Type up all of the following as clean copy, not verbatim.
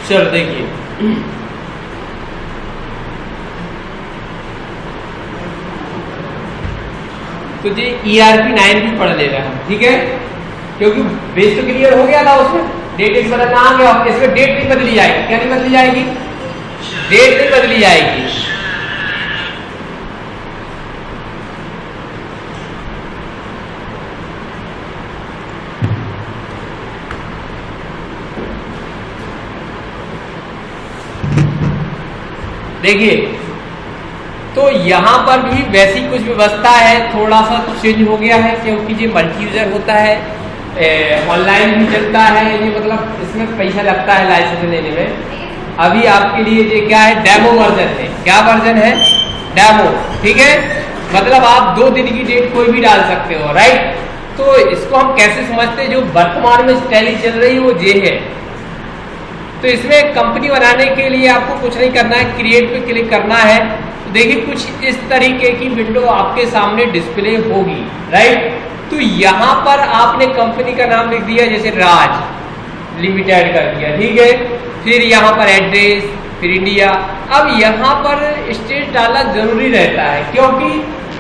चलो देखिए, तो जी ERP 9 भी पढ़ ले रहा है, ठीक है, क्योंकि बेस तो क्लियर हो गया था उसमें, डेट एक बदलना आ गया, इसमें डेट नहीं बदली जाएगी। क्या नहीं बदली जाएगी? डेट नहीं बदली जाएगी। देखिए, तो यहां पर भी वैसी कुछ व्यवस्था है, थोड़ा सा तो चेंज हो गया है, क्योंकि ये मल्टी यूजर होता है, ऑनलाइन भी चलता है, ये मतलब इसमें पैसा लगता है लाइसेंस लेने में। अभी आपके लिए ये क्या है, डेमो वर्जन है। क्या वर्जन है? डेमो, ठीक है, मतलब आप 2 दिन की डेट कोई भी डाल सकते हो, राइट। तो इसको हम कैसे समझते हैं, जो वर्तमान में टैली चल रही है वो ये है। तो इसमें कंपनी बनाने के लिए आपको कुछ नहीं करना है, क्रिएट पे क्लिक करना है। तो देखिए कुछ इस तरीके की विंडो आपके सामने डिस्प्ले होगी, राइट। तो यहाँ पर आपने कंपनी का नाम लिख दिया, जैसे राज लिमिटेड कर दिया, ठीक है। फिर यहाँ पर एड्रेस, फिर इंडिया। अब यहाँ पर स्टेट डालना जरूरी रहता है, क्योंकि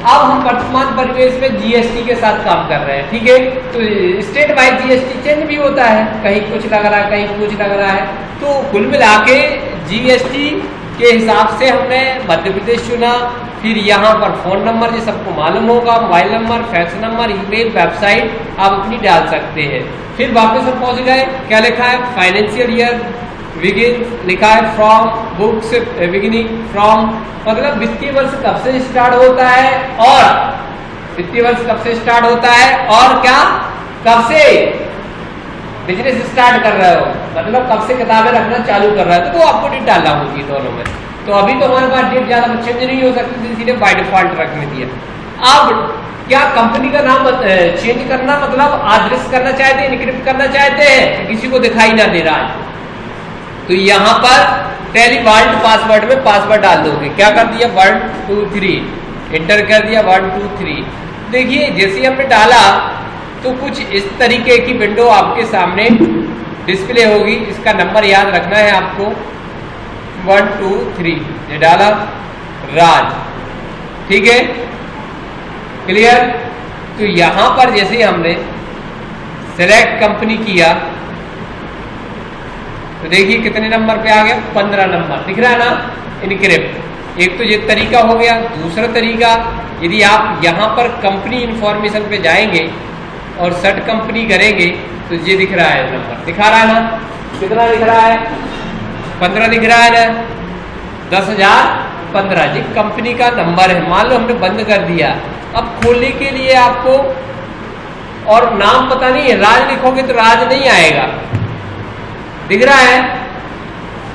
अब हम वर्तमान परिवेश में जीएसटी के साथ काम कर रहे हैं, ठीक है। तो स्टेट वाइज जीएसटी चेंज भी होता है, कहीं कुछ लग रहा है, कहीं कुछ लग रहा है। तो कुल मिला के जीएसटी के हिसाब से हमने मध्य प्रदेश चुना। फिर यहाँ पर फोन नंबर, जो सबको मालूम होगा, mobile number, fax number, email, website आप अपनी डाल सकते हैं। फिर वापस हम पहुँच गए, क्या लिखा है, फाइनेंशियल ईयर बिगिन लिखा है, फ्रॉम बुक्स बिगिनिंग फ्रॉम, मतलब वित्तीय वर्ष कब से स्टार्ट होता है, और वित्तीय वर्ष कब से स्टार्ट होता है, और क्या कब से बिजनेस स्टार्ट कर रहे हो, मतलब कब से किताबें रखना चालू कर रहे हो। तो वो आपको डेट डालना होगी दोनों में। तो अभी तो हमारे पास डेट ज्यादा चेंज नहीं हो सकती, इसीलिए बाय डिफॉल्ट रखने दिया। अब क्या कंपनी का नाम चेंज करना, मतलब अदृश्य करना चाहते हैं, इनक्रिप्ट करना चाहते हैं, किसी को दिखाई ना दे रहा है, तो यहाँ पर टैली वर्ल्ड पासवर्ड में पासवर्ड डाल दोगे। क्या कर दिया, 1 2 3 एंटर कर दिया, 1 2 3। देखिए जैसे हमने डाला तो कुछ इस तरीके की विंडो आपके सामने डिस्प्ले होगी। इसका नंबर याद रखना है आपको, 1 2 3, ये डाला राज, ठीक है, क्लियर। तो यहाँ पर जैसे हमने सिलेक्ट कंपनी किया तो देखिए कितने नंबर पे आ गया, 15 नंबर दिख रहा है ना, इनक्रिप्ट। एक तो ये तरीका हो गया। दूसरा तरीका, यदि आप यहाँ पर कंपनी इंफॉर्मेशन पे जाएंगे और सर्च कंपनी करेंगे तो ये दिख रहा है नंबर, दिखा रहा है ना, कितना दिख रहा है, 15 दिख रहा है ना, 10,015 जी कंपनी का नंबर है। मान लो हमने बंद कर दिया, अब खोलने के लिए आपको, और नाम पता नहीं है, राज लिखोगे तो राज नहीं आएगा, दिख रहा है,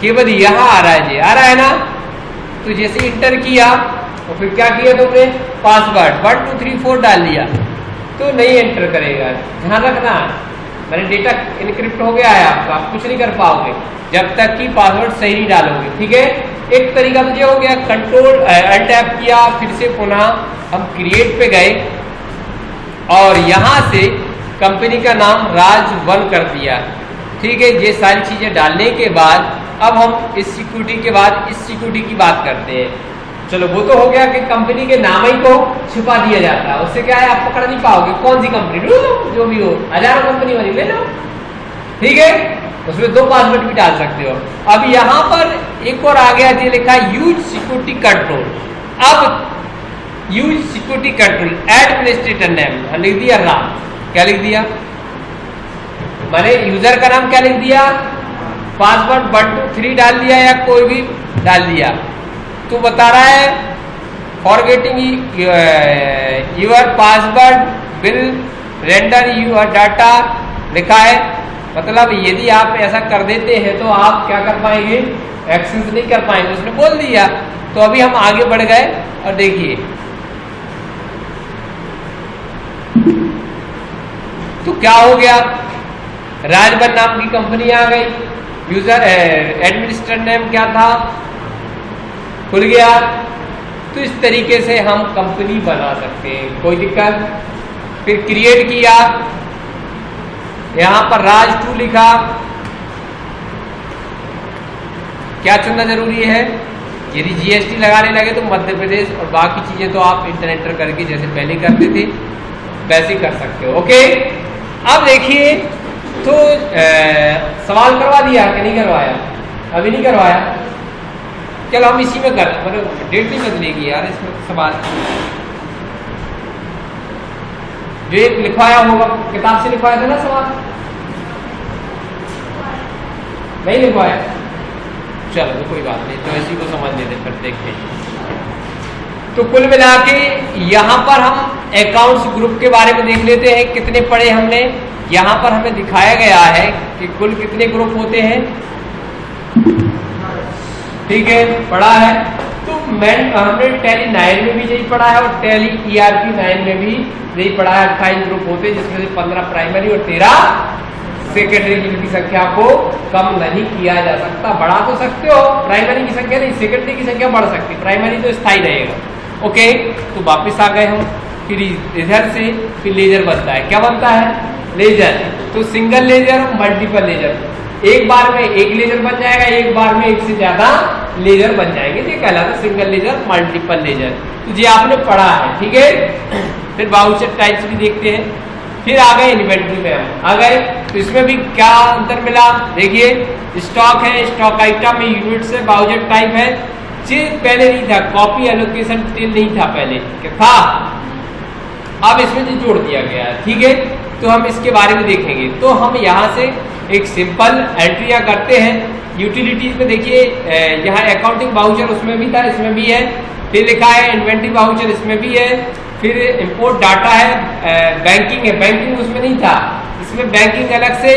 केवल यहाँ आ रहा है, जी आ रहा है ना। तो जैसे इंटर किया और फिर क्या किया तुमने, पासवर्ड 1 2 3 4 डाल दिया तो नहीं एंटर करेगा। ध्यान रखना, मैंने डेटा इनक्रिप्ट हो गया है आपका, आप कुछ नहीं कर पाओगे जब तक कि पासवर्ड सही नहीं डालोगे, ठीक है। एक तरीका तो ये हो गया, कंट्रोल अल्ट टैप किया, फिर से पुनः हम क्रिएट पे गए और यहाँ से कंपनी का नाम राज 1 कर दिया, ठीक है। ये सारी चीजें डालने के बाद अब हम इस सिक्योरिटी के बाद इस सिक्योरिटी की बात करते हैं। चलो वो तो हो गया कि कंपनी के नाम ही को छुपा दिया जाता है, उससे क्या है, आप पकड़ नहीं पाओगे कौन सी कंपनी, ढूंढ लो जो भी हो, हजारों कंपनी वाली ले लो, ठीक है। उसमें 2 पासवर्ड भी डाल सकते हो। अब यहाँ पर एक और आ गया, ये लिखा है यूज सिक्योरिटी कंट्रोल। अब use security control administrator name लिख दिया राम, क्या लिख दिया, मैंने यूजर का नाम क्या लिख दिया, पासवर्ड 1 2 3 डाल दिया या कोई भी डाल दिया। तो बता रहा है forgetting your password will render your data, लिखा है, मतलब यदि आप ऐसा कर देते हैं तो आप क्या कर पाएंगे, एक्सेस नहीं कर पाएंगे, उसने बोल दिया। तो अभी हम आगे बढ़ गए और देखिए, तो क्या हो गया, राजबन नाम की कंपनी आ गई, यूजर एडमिनिस्ट्रेटर नेम क्या था, खुल गया। तो तो इस तरीके से हम कंपनी बना सकते हैं, कोई दिक्कत। फिर क्रिएट किया, यहां पर राज 2 लिखा, क्या चुनना जरूरी है, यदि जीएसटी लगाने लगे तो मध्य प्रदेश, और बाकी चीजें तो आप इंटर करके जैसे पहले करते थे वैसे कर सकते हो। ओके, अब देखिए तो सवाल करवा दिया कि नहीं करवाया, अभी नहीं करवाया, चलो हम इसी में कर, मतलब डेट नहीं बदलेगी यार इसमें सवाल, जो एक लिखवाया होगा किताब से लिखवाया था ना सवाल, नहीं लिखवाया, चलो तो कोई बात नहीं, तो इसी को समझ लेते फिर देखते हैं। तो कुल मिला के यहाँ पर हम अकाउंट्स ग्रुप के बारे में देख लेते हैं, कितने पढ़े हमने। यहाँ पर हमें दिखाया गया है कि कुल कितने ग्रुप होते हैं, ठीक है, पढ़ा है। तो हमने टैली 9 में भी यही पढ़ा है और टैली ERP 9 में भी यही पढ़ा है। 28 ग्रुप होते हैं, जिसमें से 15 प्राइमरी और 13 सेकेंडरी, जिनकी संख्या को कम नहीं किया जा सकता। बढ़ा तो सकते हो, प्राइमरी की संख्या नहीं, सेकेंडरी की संख्या बढ़ सकती, प्राइमरी तो स्थायी रहेगा। ओके, तो वापिस आ गए हम, फिर इधर से फिर लेजर बनता है, क्या बनता है, लेजर। तो सिंगल लेजर और मल्टीपल लेजर, एक बार में एक लेजर बन जाएगा, एक बार में एक से ज्यादा लेजर बन जाएंगे, ये कहलाता सिंगल लेजर, मल्टीपल लेजर। तो ये आपने पढ़ा है, ठीक है। फिर वाउचर टाइप्स भी देखते हैं, फिर आ गए इन्वेंट्री में हम आ गए। तो इसमें भी क्या अंतर मिला, देखिए स्टॉक है, स्टॉक आइटम में यूनिट्स है, वाउचर टाइप है, चीज पहले नहीं था, कॉपी एलोकेशन डिटेल नहीं था पहले, क्या था, अब इसमें जो जोड़ दिया गया है, ठीक है। तो हम इसके बारे में देखेंगे। तो हम यहाँ से एक सिंपल एंट्रियां करते हैं। यूटिलिटीज में देखिए यहाँ अकाउंटिंग वाउचर उसमें भी था, इसमें भी है, फिर लिखा है इन्वेंट्री वाउचर, इसमें भी है, फिर इंपोर्ट डाटा है, बैंकिंग है, बैंकिंग उसमें नहीं था, इसमें बैंकिंग अलग से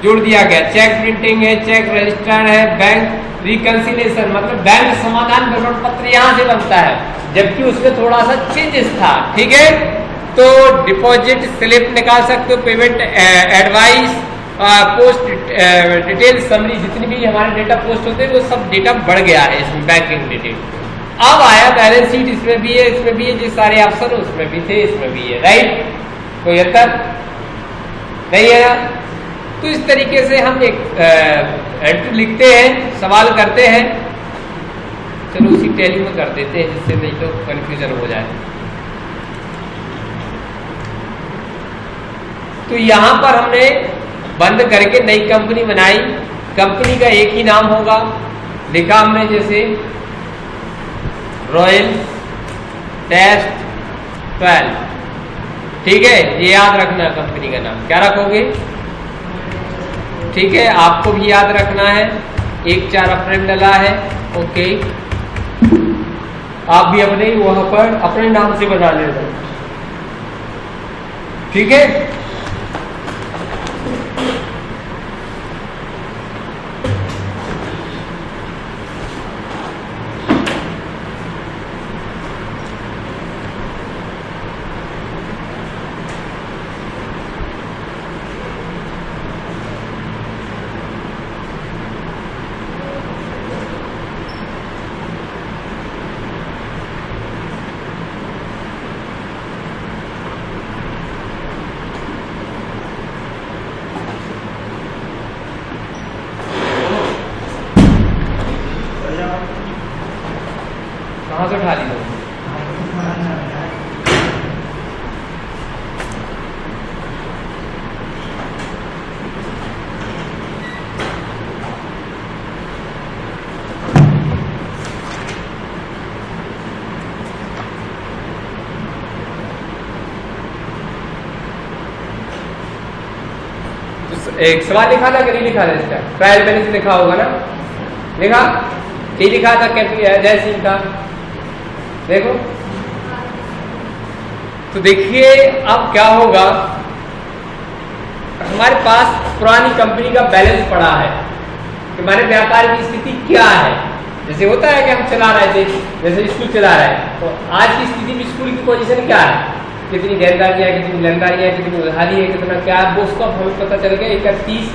जोड़ दिया गया, चेक प्रिंटिंग है, चेक रजिस्टर है, बैंक रिकंसिलेशन, मतलब बैंक समाधान विवरण पत्र यहाँ से बनता है, जबकि उसमें थोड़ा सा चेंजेस था, ठीक है। तो डिपॉजिट स्लिप निकाल सकते हो, payment advice, post detail summary, जितनी भी हमारे डेटा पोस्ट होते हैं वो सब डेटा बढ़ गया है इसमें, बैंकिंग डिटेल। अब आया बैलेंस शीट, इसमें भी है, इसमें भी है, जो सारे ऑप्शन उसमें भी थे, इसमें भी है, राइट, कोई अंतर नहीं है ना। तो इस तरीके से हम एक एंट्री लिखते हैं, सवाल करते हैं। चलो उसी टैली में कर देते हैं, जिससे नहीं तो कंफ्यूजन हो जाए। तो यहाँ पर हमने बंद करके नई कंपनी बनाई, कंपनी का एक ही नाम होगा, लिखा हमने जैसे रॉयल टेस्ट 12, ठीक है, ये याद रखना कंपनी का नाम, क्या रखोगे, ठीक है, आपको भी याद रखना है। 1/4 अप्रैल डला है, ओके, आप भी अपने वहां पर अपने नाम से बना लेना, ठीक है। कहाँ से उठा ली दो, एक सवाल लिखा था कि नहीं लिखा था, इसका ट्रायल बैलेंस लिखा होगा ना, लिखा, ये लिखा था जय सिंह का, देखो। तो देखिए अब क्या होगा, हमारे पास पुरानी कंपनी का बैलेंस पड़ा है कि हमारे व्यापार की स्थिति क्या है। जैसे होता है कि हम चला रहे थे, जैसे स्कूल चला रहे हैं, तो आज की स्थिति में स्कूल की पोजीशन क्या है, कितनी देनदारियाँ है, कितनी लेनदारियाँ है, कितनी उधारी है, कितना क्या है, वो उसको हमें पता चल गया। 31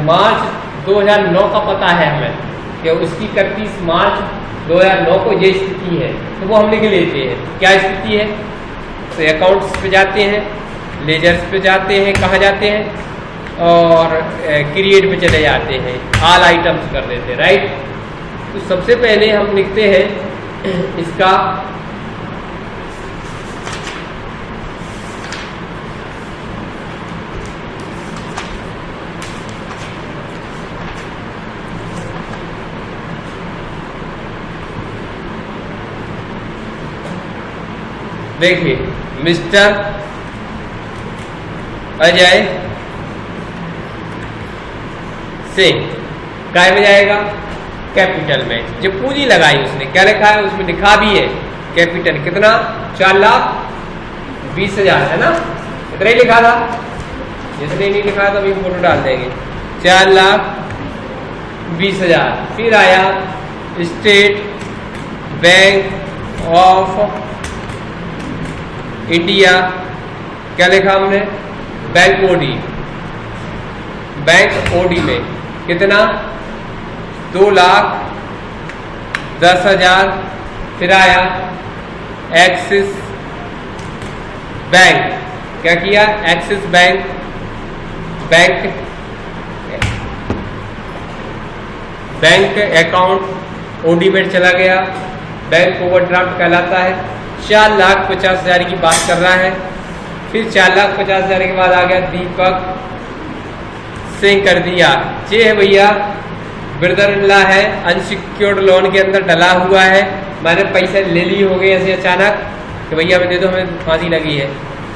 मार्च 2009 का पता है हमें कि उसकी 31 मार्च 2009 को ये स्थिति है, तो वो हम लिख लेते हैं क्या स्थिति है। तो अकाउंट्स पे जाते हैं, लेजर्स पे जाते हैं, कहाँ जाते हैं, और क्रिएट पे चले जाते हैं, ऑल आइटम्स कर देते हैं, राइट। तो सबसे पहले हम लिखते हैं इसका देखिए मिस्टर अजय सिंह काय में जाएगा, कैपिटल में। जो पूंजी लगाई उसने क्या लिखा है, उसमें लिखा भी है कैपिटल कितना 4,20,000 है ना, इतना ही लिखा था। जिसने नहीं लिखा तो अभी फोटो डाल देंगे। 4,20,000। फिर आया स्टेट बैंक ऑफ इंडिया, क्या लिखा हमने, बैंक ओडी, बैंक ओडी में कितना 2,10,000। फिर आया एक्सिस बैंक, क्या किया, Axis bank, bank account OD में चला गया, बैंक ओवरड्राफ्ट कहलाता है। 4,50,000 की बात कर रहा है। फिर 4,50,000 के बाद आ गया दीपक सिंह कर दिया। ये है भैया ब्रदर इन लॉ है, अनसिक्योर्ड लोन के अंदर डला हुआ है। मैंने पैसे ले लिए हो गए ऐसे अचानक कि भैया हमें दे दो, हमें फांसी लगी है।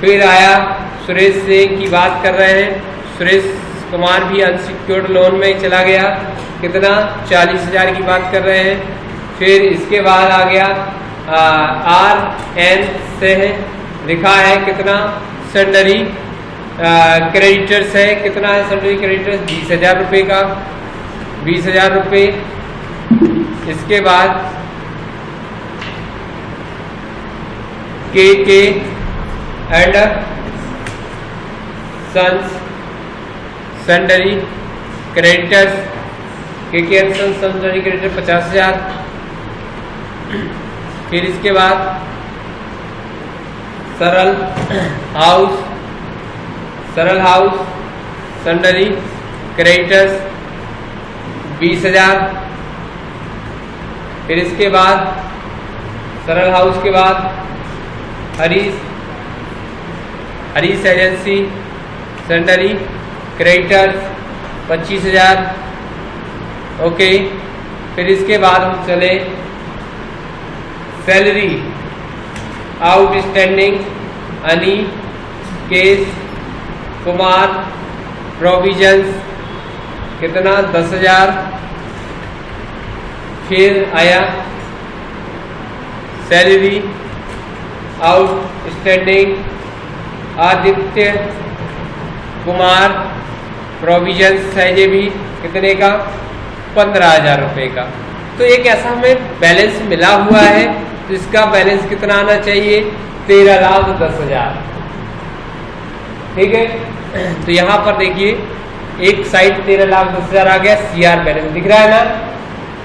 फिर आया सुरेश सिंह की बात कर रहे हैं, सुरेश कुमार भी अनसिक्योर्ड लोन में चला गया, कितना 40,000 की बात कर रहे हैं। फिर इसके बाद आ गया RN से है, लिखा है कितना सैलरी क्रेडिटर्स है, कितना है सैलरी क्रेडिटर्स 20,000 रुपये का, 20,000 रुपये। इसके बाद KK and sons salary creditors, KK and sons salary creditor 50,000। फिर इसके बाद सरल हाउस सैलरी क्रेडिटर्स 20,000। फिर इसके बाद सरल हाउस के बाद Harish agency salary creditors 25,000। Okay. फिर इसके बाद हम चले सैलरी आउटस्टैंडिंग अनी केस कुमार प्रोविजंस, कितना 10,000। फिर आया salary outstanding Aditya Kumar provisions है, ये भी कितने का 15,000 रुपये का। तो एक ऐसा हमें बैलेंस मिला हुआ है, तो इसका बैलेंस कितना आना चाहिए 13,10,000। ठीक है। तो यहाँ पर देखिए एक साइड 13,10,000 आ गया, CR बैलेंस दिख रहा है ना।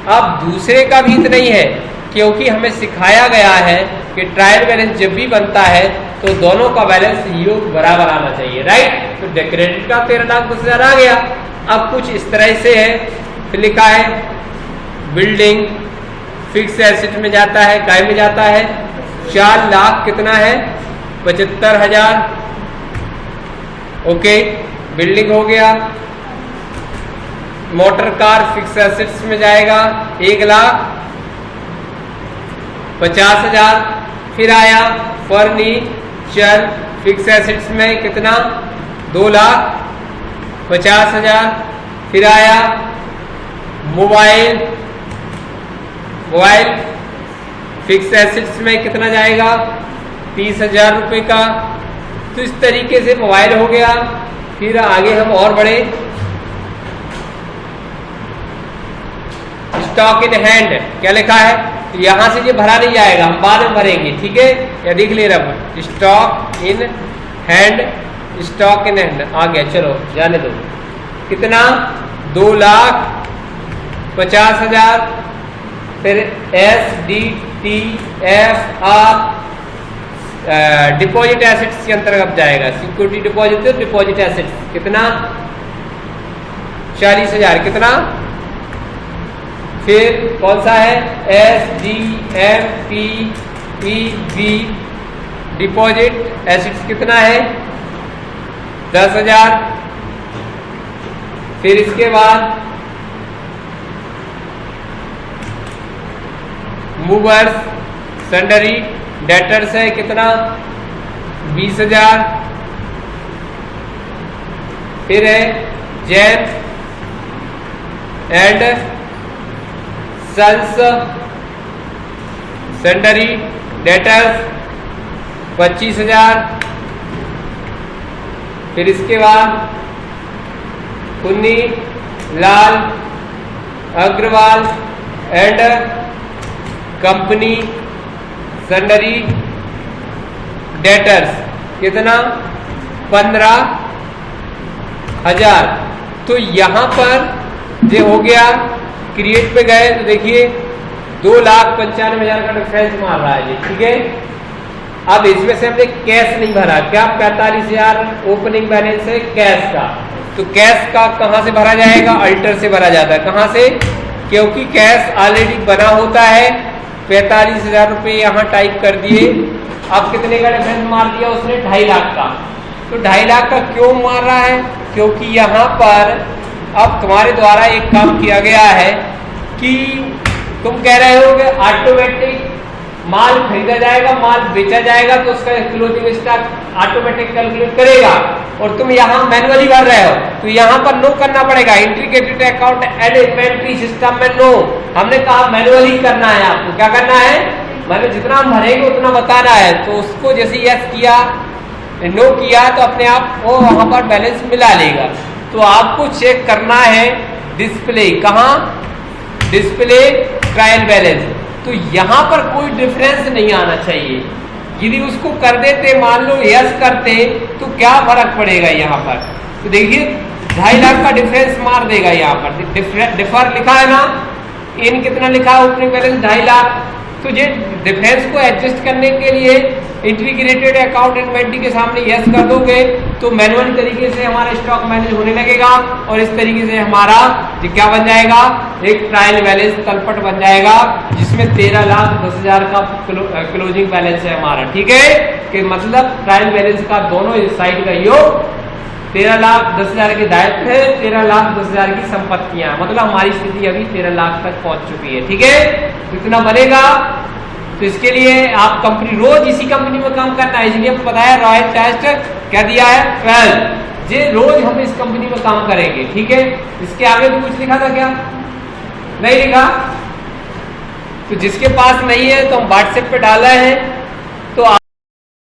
अब दूसरे का भी इतना ही है, क्योंकि हमें सिखाया गया है कि ट्रायल बैलेंस जब भी बनता है तो दोनों का बैलेंस योग बराबर आना चाहिए, राइट। तो क्रेडिट का 13,10,000 आ गया। अब कुछ इस तरह से है, फिर लिखा है बिल्डिंग फिक्स एसेट में जाता है, काय में जाता है 4 लाख कितना है 75,000। ओके, बिल्डिंग हो गया। मोटर कार फिक्स एसेट्स में जाएगा 1,50,000। फिर आया फर्नीचर फिक्स एसेट्स में कितना 2,50,000। फिर आया मोबाइल फिक्स एसेट्स में कितना जाएगा 30,000 रुपये का। तो इस तरीके से मोबाइल हो गया। फिर आगे हम और बढ़े, स्टॉक इन हैंड क्या लिखा है, यहां से ये भरा नहीं जाएगा, हम बाद में भरेंगे, ठीक है। या देख ले रहा स्टॉक इन हैंड आ गया, चलो जाने दो। कितना 2,50,000। फिर SDTFR डिपॉजिट एसेट्स के अंतर्गत जाएगा। सिक्योरिटी डिपॉजिट तो डिपॉजिट एसेट्स कितना 40,000 कितना। फिर कौन सा है SDMPEB डिपॉजिट एसेट्स कितना है 10,000। फिर इसके बाद मूवर्स सन्डरी डेटर्स है कितना 20,000। फिर है Jain and sons sundry debtors 25,000। फिर इसके बाद Kunni Lal Agarwal and company sundry debtors कितना 15,000। तो यहां पर ये हो गया। क्रिएट पे गए तो देखिए 2,95,000 का डिफरेंस मार रहा है ये, ठीक है। अब इसमें से हमने कैश नहीं भरा, क्या 45,000 ओपनिंग बैलेंस है कैश का। तो कैश का कहां से भरा जाएगा, अल्टर से भरा जाता है। कहां से, क्योंकि कैश ऑलरेडी बना होता है। 45,000 रुपये यहाँ टाइप कर दिए। अब कितने का डिफरेंस मार दिया उसने 2.5 लाख का। तो 2.5 लाख का क्यों मार रहा है, क्योंकि यहाँ पर अब तुम्हारे द्वारा एक काम किया गया है कि तुम कह रहे हो कि ऑटोमेटिक माल खरीदा जाएगा, माल बेचा जाएगा, तो उसका क्लोजिंग स्टॉक ऑटोमेटिक कैलकुलेट करेगा और तुम यहाँ मैनुअली भर रहे हो। तो यहाँ पर नो करना पड़ेगा। Integrated account and inventory system में नो, हमने कहा मैनुअली करना है। आपको क्या करना है, मैंने जितना हम भरेंगे उतना बताना है। तो उसको जैसे यस किया नो किया तो अपने आप वो वहां पर बैलेंस मिला लेगा। तो आपको चेक करना है डिस्प्ले, कहाँ डिस्प्ले ट्रायल बैलेंस। तो यहाँ पर कोई डिफरेंस नहीं आना चाहिए। यदि उसको कर देते, मान लो यस करते, तो क्या फर्क पड़ेगा यहाँ पर। तो देखिए 2.5 लाख का डिफरेंस मार देगा। यहाँ पर डिफर लिखा है ना, इन कितना लिखा है ओपनिंग बैलेंस 2.5 लाख। तो ये डिफरेंस को एडजस्ट करने के लिए इंटीग्रेटेड अकाउंट इन्वेंटरी के सामने यस कर दोगे तो मैनुअल तरीके से हमारा स्टॉक मैनेज होने लगेगा और इस तरीके से हमारा क्या बन जाएगा, एक ट्रायल बैलेंस तलपट बन जाएगा जिसमें 13,10,000 का क्लोजिंग बैलेंस है हमारा। ठीक है, कि मतलब ट्रायल बैलेंस का दोनों साइड का योग 13,10,000 के दायित्व है, 13,10,000 की संपत्तियां, मतलब हमारी स्थिति अभी 13 लाख तक पहुंच चुकी है। ठीक है, तो इतना बनेगा। तो इसके लिए आप कंपनी रोज इसी कंपनी में काम करना है, इसलिए आपको बताया रॉयल टेस्ट क्या दिया है 12, जे रोज हम इस कंपनी में काम करेंगे। ठीक है, इसके आगे भी कुछ लिखा था क्या, नहीं लिखा। तो जिसके पास नहीं है तो हम व्हाट्सएप पे डाला है